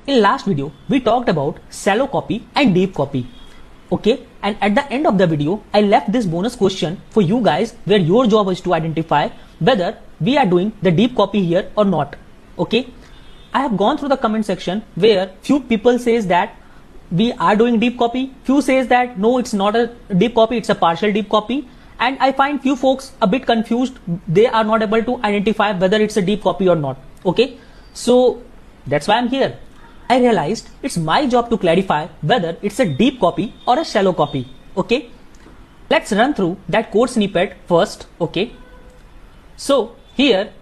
In last video, we talked about shallow copy and deep copy. Okay, and at the end of the video, I left this bonus question for you guys where your job is to identify whether we are doing the deep copy here or not. Okay, I have gone through the comment section where few people says that we are doing deep copy, few says that no, it's not a deep copy, it's a partial deep copy. And I find few folks a bit confused. They are not able to identify whether it's a deep copy or not. Okay, so that's why I'm here. I realized it's my job to clarify whether it's a deep copy or a shallow copy. Okay, let's run through that code snippet first. Okay, so here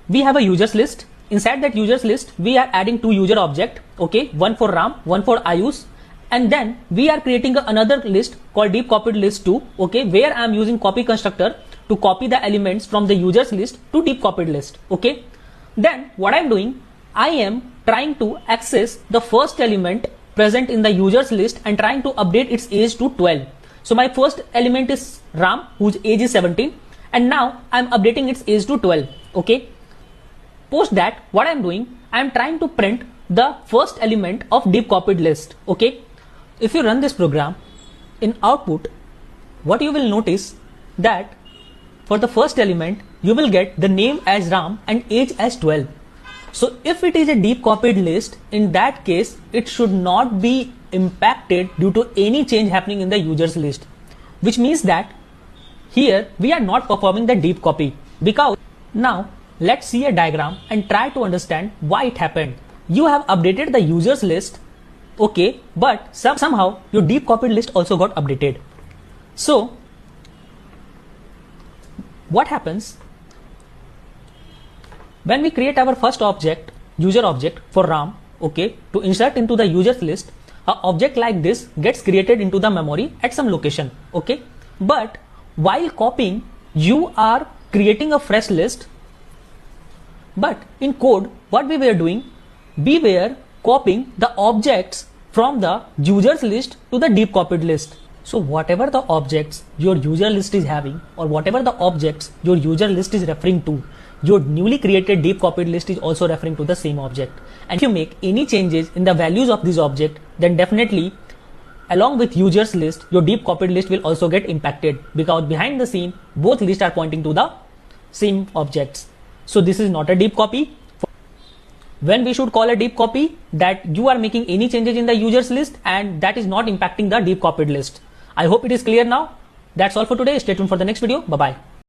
we have a users list. Inside that users list, we are adding two user object. Okay, one for RAM, one for iOS. And then we are creating another list called deep copied list 2. Okay, where I am using copy constructor to copy the elements from the users list to deep copied list. Okay, then what I'm doing, I am trying to access the first element present in the users list and trying to update its age to 12. So my first element is Ram, whose age is 17, and now I'm updating its age to 12. Okay, post that, what I'm doing, I'm trying to print the first element of deep copied list. Okay, if you run this program, in output, what you will notice that for the first element, you will get the name as Ram and age as 12. So if it is a deep copied list, in that case, it should not be impacted due to any change happening in the users list, which means that here we are not performing the deep copy. Because now let's see a diagram and try to understand why it happened. You have updated the users list, okay, but somehow your deep copied list also got updated. So what happens when we create our first object, user object for RAM, okay, to insert into the users list, an object like this gets created into the memory at some location. Okay, but while copying, you are creating a fresh list. But in code, what we were doing, we were copying the objects from the users list to the deep copied list. So whatever the objects your user list is having, or whatever the objects your user list is referring to, your newly created deep copied list is also referring to the same object. And if you make any changes in the values of this object, then definitely along with users list, your deep copied list will also get impacted, because behind the scene, both lists are pointing to the same objects. So this is not a deep copy. When we should call a deep copy, that you are making any changes in the users list and that is not impacting the deep copied list. I hope it is clear now. That's all for today. Stay tuned for the next video. Bye bye.